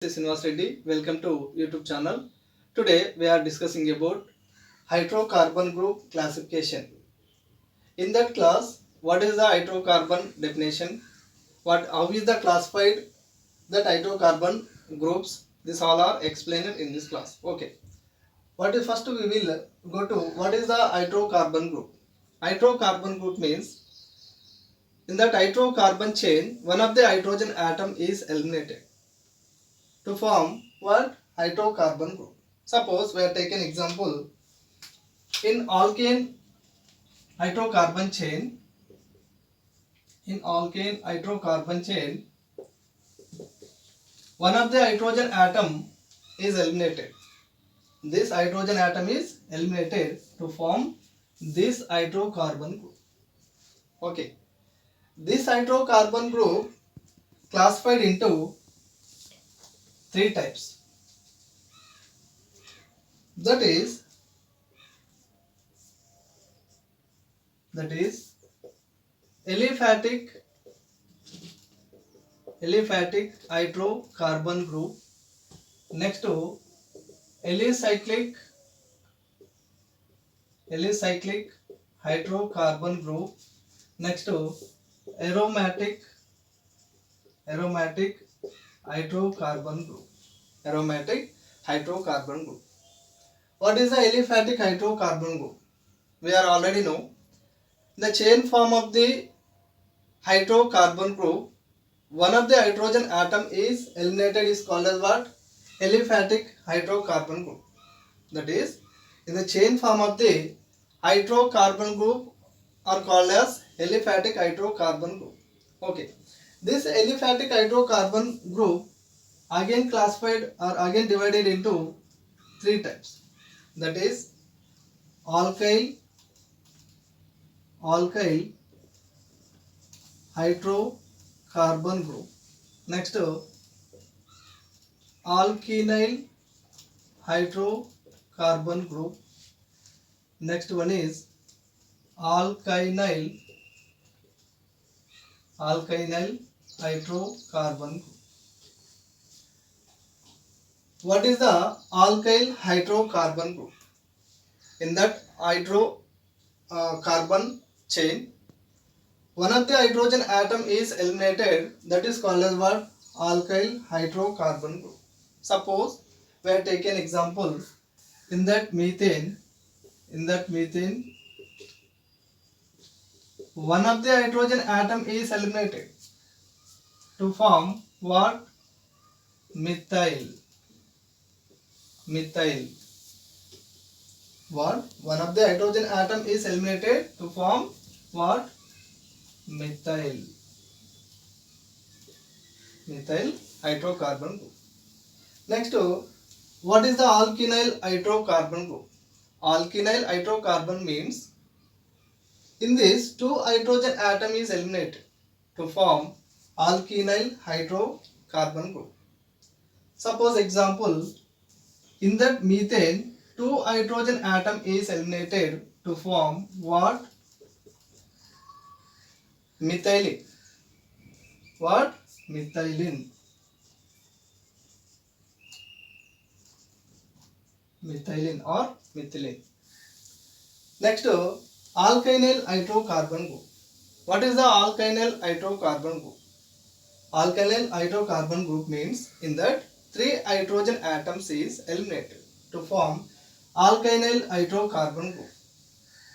Srinivas Reddy. Welcome to YouTube channel. Today we are discussing about hydrocarbon group classification. In that class, what is the hydrocarbon definition? How is the classified that hydrocarbon groups? This all are explained in this class. Okay. What is first we will go to what is the hydrocarbon group? Hydrocarbon group means in that hydrocarbon chain, one of the hydrogen atom is eliminated to form what hydrocarbon group. Suppose we are taking example in alkane hydrocarbon chain. In alkane hydrocarbon chain, one of the hydrogen atom is eliminated. This hydrogen atom is eliminated to form this hydrocarbon group. Okay. This hydrocarbon group classified into three types. That is aliphatic hydrocarbon group. Next to alicyclic hydrocarbon group. Next to aromatic hydrocarbon group. What is the aliphatic hydrocarbon group? We are already know the chain form of the hydrocarbon group. One of the hydrogen atom is eliminated is called as what? Aliphatic hydrocarbon group. That is, in the chain form of the hydrocarbon group are called as aliphatic hydrocarbon group. Okay. This aliphatic hydrocarbon group again classified or again divided into three types. That is alkyl hydrocarbon group. Next alkynyl hydrocarbon group. Next one is alkynyl hydrocarbon group. What is the alkyl hydrocarbon group? In that hydrocarbon chain, one of the hydrogen atom is eliminated. That is called as what? Alkyl hydrocarbon group. Suppose we are taking example in that methane. One of the hydrogen atom is eliminated to form what? Methyl. What? One of the hydrogen atom is eliminated to form what? Methyl hydrocarbon group. Next, what is the alkynyl hydrocarbon group? Alkynyl hydrocarbon means in this two hydrogen atom is eliminated to form alkynyl hydrocarbon group. Suppose example in that methane two hydrogen atom is eliminated to form what? Methylene. What? Methylene or methylene. Next, alkynyl hydrocarbon group. What is the alkynyl hydrocarbon group? Alkynyl hydrocarbon group means in that three hydrogen atoms is eliminated to form alkynyl hydrocarbon group.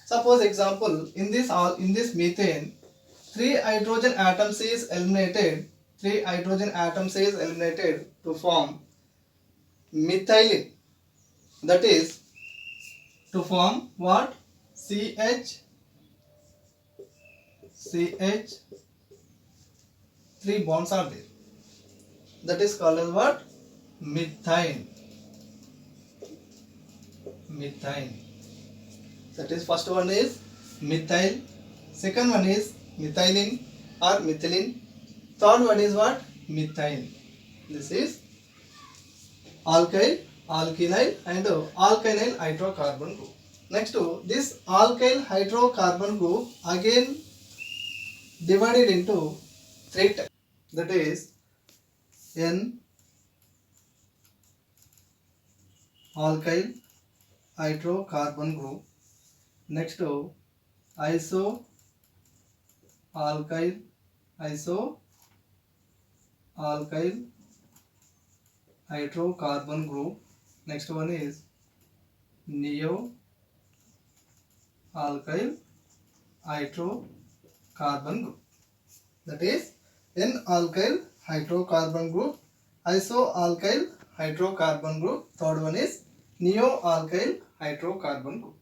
Suppose example in this methane three hydrogen atoms is eliminated to form methylene. That is to form what? three bonds are there. That is called as what? Methane. That is first one is methyl. Second one is methylene or methylene. Third one is what? Methyl. This is alkyl, alkynyl and alkynyl hydrocarbon group. Next to this alkyl hydrocarbon group again divided into three types. That is N alkyl hydrocarbon group. Next to iso alkyl hydrocarbon group. Next one is neo alkyl hydrocarbon group. That is N alkyl hydrocarbon group, isoalkyl hydrocarbon group. Third one is neo alkyl hydrocarbon group.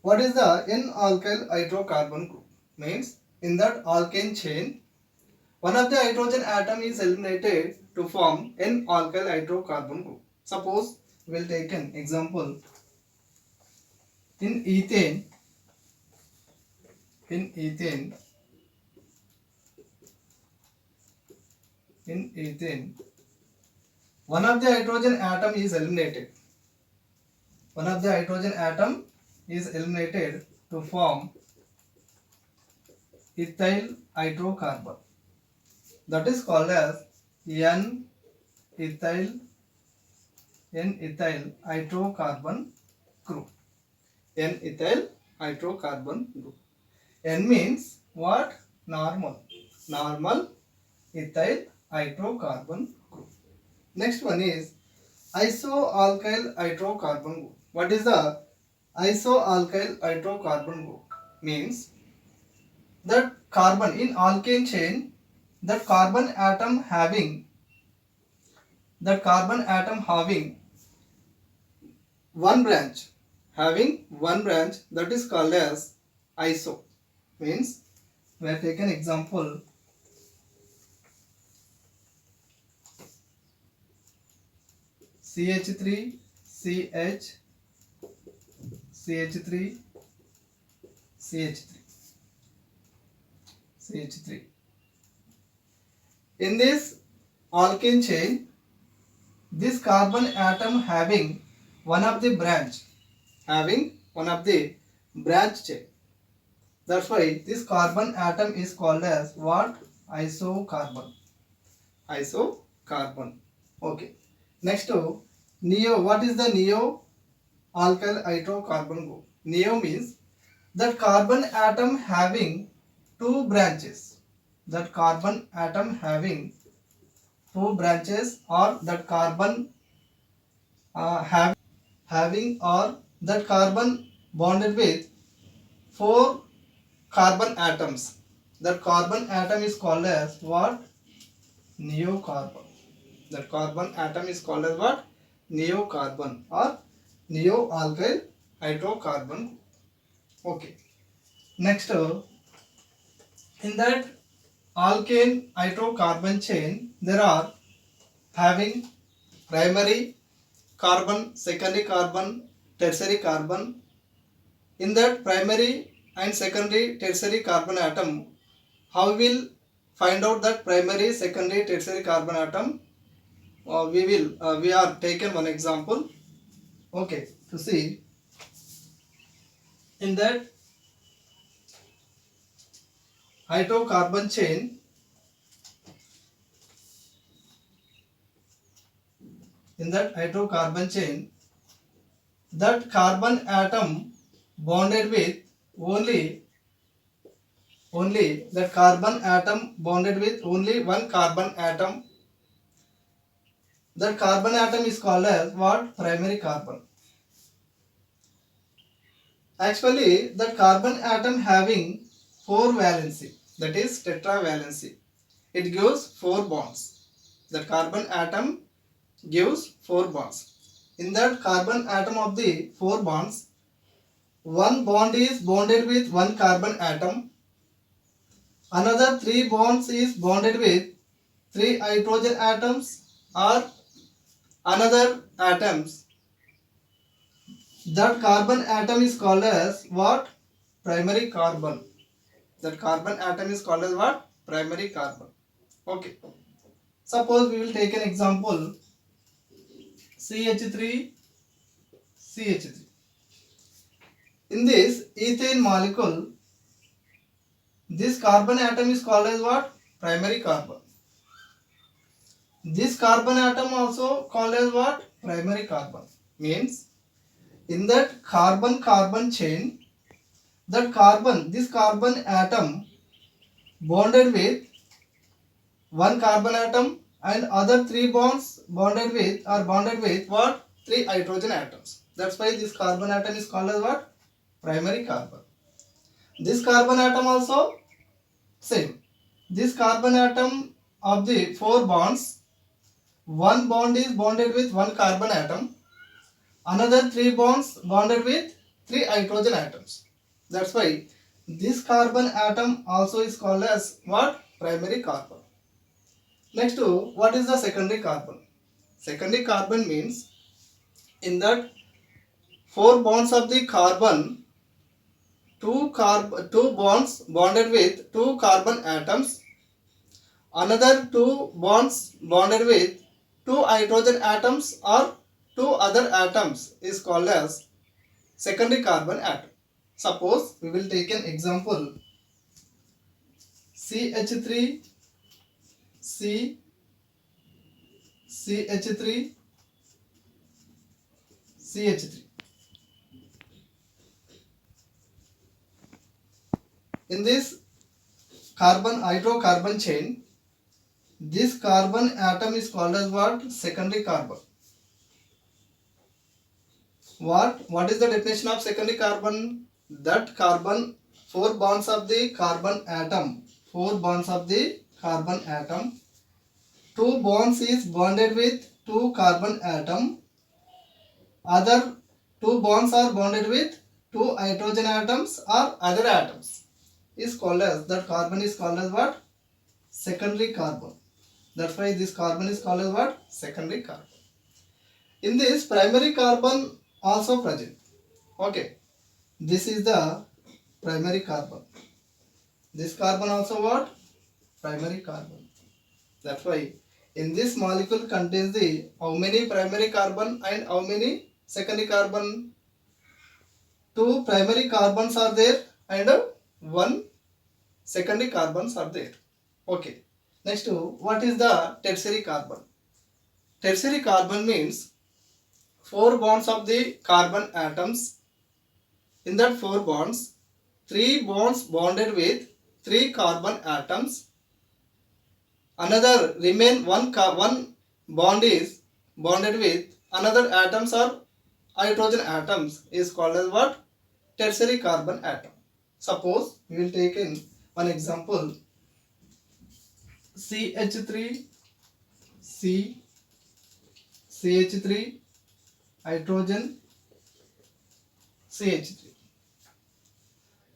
What is the N alkyl hydrocarbon group? Means in that alkane chain, one of the hydrogen atom is eliminated to form N alkyl hydrocarbon group. Suppose we will take an example. In ethane, one of the hydrogen atom is eliminated. One of the hydrogen atom is eliminated to form ethyl hydrocarbon. That is called as N-ethyl hydrocarbon group. N-ethyl hydrocarbon group. N means what? Normal ethyl hydrocarbon group. Next one is isoalkyl hydrocarbon group. What is the isoalkyl hydrocarbon group? Means that carbon in alkane chain, that carbon atom having one branch, that is called as iso. Means we have taken example CH3 CH3. In this alkane chain, this carbon atom having one of the branch chain. That's why this carbon atom is called as what? Isocarbon. Okay. Next to neo. What is the neo alkyl hydrocarbon group? Neo means that carbon atom having two branches. That carbon atom having two branches, or that carbon having or that carbon bonded with four carbon atoms. That carbon atom is called as what? Neocarbon. That carbon atom is called as what? Neocarbon or neo-alkyl hydrocarbon. Okay. Next, in that alkane hydrocarbon chain, there are having primary carbon, secondary carbon, tertiary carbon. In that primary and secondary, tertiary carbon atom, how we will find out that primary, secondary, tertiary carbon atom? We are taken one example. Okay, to see in that hydrocarbon chain, that carbon atom bonded with only that carbon atom bonded with only one carbon atom. That carbon atom is called as what? Primary carbon. Actually, that carbon atom having four valency, that is tetravalency. It gives four bonds. That carbon atom gives four bonds. In that carbon atom of the four bonds, one bond is bonded with one carbon atom. Another three bonds is bonded with three hydrogen atoms or another atoms. That carbon atom is called as what? Primary carbon. That carbon atom is called as what? Primary carbon. Okay. Suppose we will take an example CH3. In this ethane molecule, this carbon atom is called as what? Primary carbon. This carbon atom also called as what? Primary carbon. means in that carbon-carbon chain, this carbon atom bonded with one carbon atom and other three bonds bonded with what? Three hydrogen atoms. That's why this carbon atom is called as what? Primary carbon. This carbon atom also same. This carbon atom of the four bonds, one bond is bonded with one carbon atom, another three bonds bonded with three hydrogen atoms. That's why this carbon atom also is called as what? Primary carbon. Next to what is the secondary carbon? Secondary carbon means in that four bonds of the carbon, two bonds bonded with two carbon atoms, another two bonds bonded with two hydrogen atoms or two other atoms is called as secondary carbon atom. Suppose we will take an example CH3 C CH3 CH3. In this hydrocarbon chain, this carbon atom is called as what? Secondary carbon. What is the definition of secondary carbon? That carbon, four bonds of the carbon atom, two bonds is bonded with two carbon atom, other two bonds are bonded with two hydrogen atoms or other atoms, is called as, that carbon is called as what? Secondary carbon. That's why this carbon is called as what? Secondary carbon. In this, primary carbon also present. Okay, this is the primary carbon. This carbon also what? Primary carbon. That's why in this molecule contains the how many primary carbon and how many secondary carbon? Two primary carbons are there and one secondary carbons are there. Okay. Next, what is the tertiary carbon? Tertiary carbon means four bonds of the carbon atoms. In that four bonds, three bonds bonded with three carbon atoms. Another remain one bond is bonded with another atoms or hydrogen atoms is called as what? Tertiary carbon atom. Suppose we will take in one example CH3 C CH3 hydrogen CH3.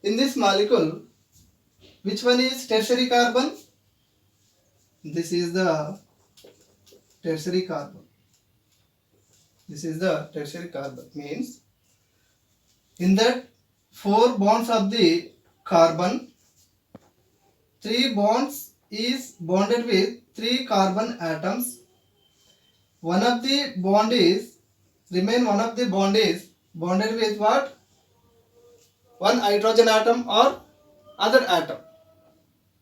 In this molecule, which one is tertiary carbon? This is the tertiary carbon. This is the tertiary carbon. Means in that four bonds of the carbon, three bonds is bonded with three carbon atoms. One of the bond is bonded with what? One hydrogen atom or other atom.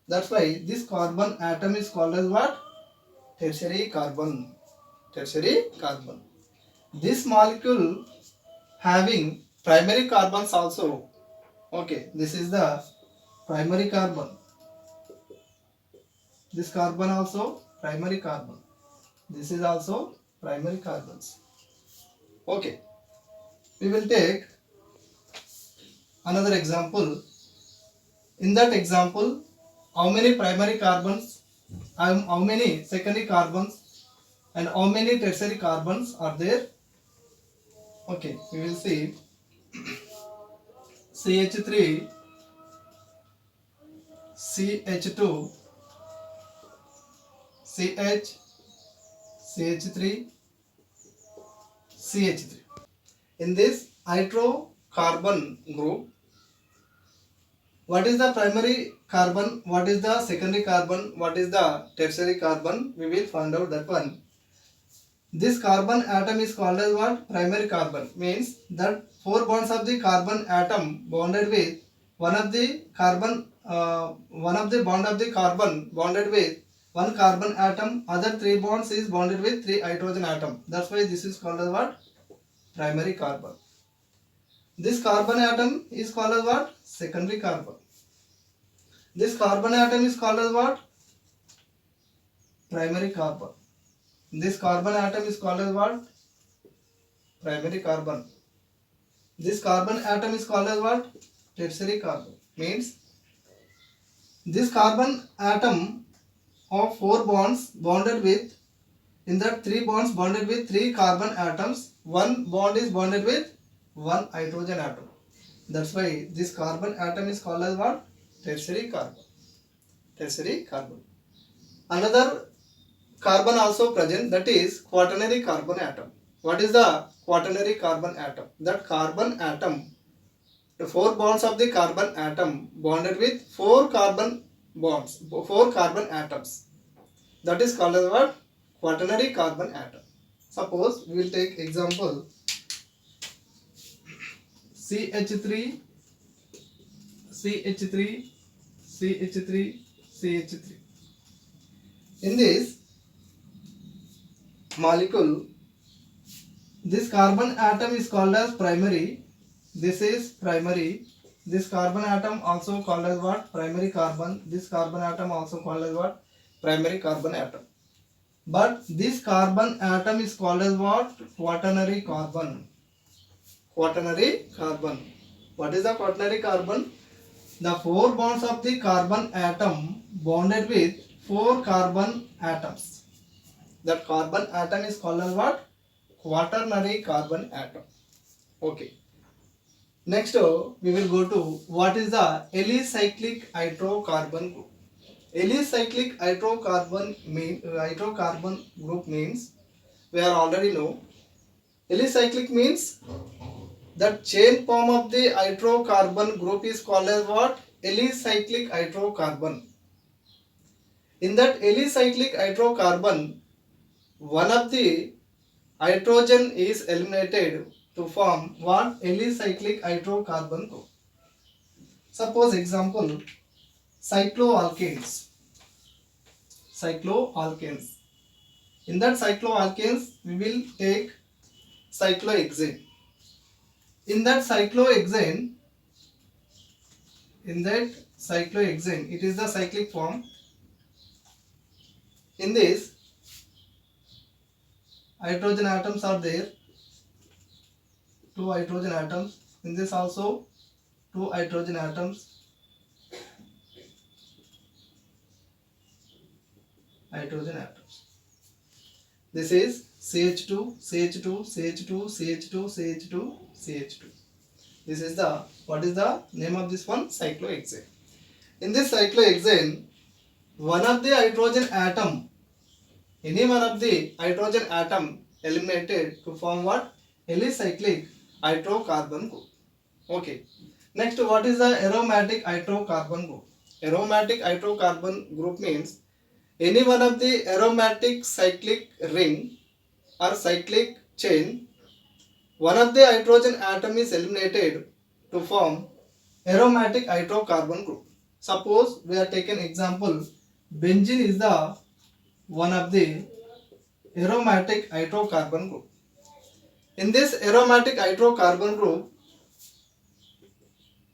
That's why this carbon atom is called as what? Tertiary carbon. Tertiary carbon. This molecule having primary carbons also. Okay, this is the primary carbon. This carbon also primary carbon. This is also primary carbons. Okay, we will take another example. In that example, how many primary carbons, how many secondary carbons and how many tertiary carbons are there? Okay, we will see CH3 CH2 CH CH3 CH3. In this hydrocarbon group, what is the primary carbon, what is the secondary carbon, what is the tertiary carbon? We will find out that one. This carbon atom is called as what? Primary carbon. Means that four bonds of the carbon atom bonded with one of the bond of the carbon bonded with one carbon atom, other three bonds is bonded with three hydrogen atom. That's why this is called as what? primary carbon. This carbon atom is called as what? Secondary carbon. This carbon atom is called as what? Primary carbon. This carbon atom is called as what? Primary carbon. This carbon atom is called as what? Tertiary carbon. Means this carbon atom of 4 bonds bonded with, in that 3 bonds bonded with 3 carbon atoms, 1 bond is bonded with 1 hydrogen atom. That's why this carbon atom is called as what? Tertiary carbon. Tertiary carbon. Another carbon also present, that is quaternary carbon atom. What is the quaternary carbon atom? That carbon atom, the 4 bonds of the carbon atom bonded with 4 carbon bonds, 4 carbon atoms. That is called as what? Quaternary carbon atom. Suppose we will take example CH3, CH3, CH3, CH3. In this molecule, this carbon atom is called as primary. This is primary. This carbon atom also called as what? Primary carbon. This carbon atom also called as what? Primary carbon atom. But this carbon atom is called as what? Quaternary carbon. Quaternary carbon. What is the quaternary carbon? The 4 bonds of the carbon atom bonded with 4 carbon atoms. That carbon atom is called as what? Quaternary carbon atom. Okay. Next we will go to what is the alicyclic hydrocarbon group. Alicyclic hydrocarbon group means, we are already know. Alicyclic means that chain form of the hydrocarbon group is called as what? Alicyclic hydrocarbon. In that alicyclic hydrocarbon, one of the hydrogen is eliminated to form what? Alicyclic hydrocarbon group. Suppose example, cycloalkanes. Cycloalkanes. In that cycloalkanes, we will take cyclohexane. In that cyclohexane, it is the cyclic form. In this, hydrogen atoms are there. 2 hydrogen atoms. In this also 2 hydrogen atoms. This is CH2, CH2, CH2, CH2, CH2, CH2. This is the, what is the name of this one? Cyclohexane. In this cyclohexane, one of the hydrogen atom, any one of the hydrogen atom eliminated to form what? Alicyclic hydrocarbon group. Okay. Next, what is the aromatic hydrocarbon group? Aromatic hydrocarbon group means any one of the aromatic cyclic ring or cyclic chain, one of the hydrogen atom is eliminated to form aromatic hydrocarbon group. Suppose we are taken example, benzene is the one of the aromatic hydrocarbon group. In this aromatic hydrocarbon group,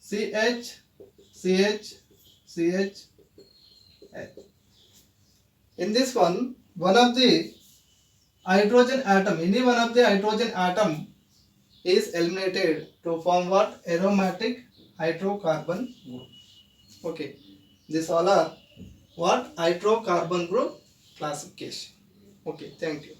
CH, CH, CH. In this one of the hydrogen atom, any one of the hydrogen atom is eliminated to form what? Aromatic hydrocarbon group. Okay. These all are what? Hydrocarbon group classification. Okay. Thank you.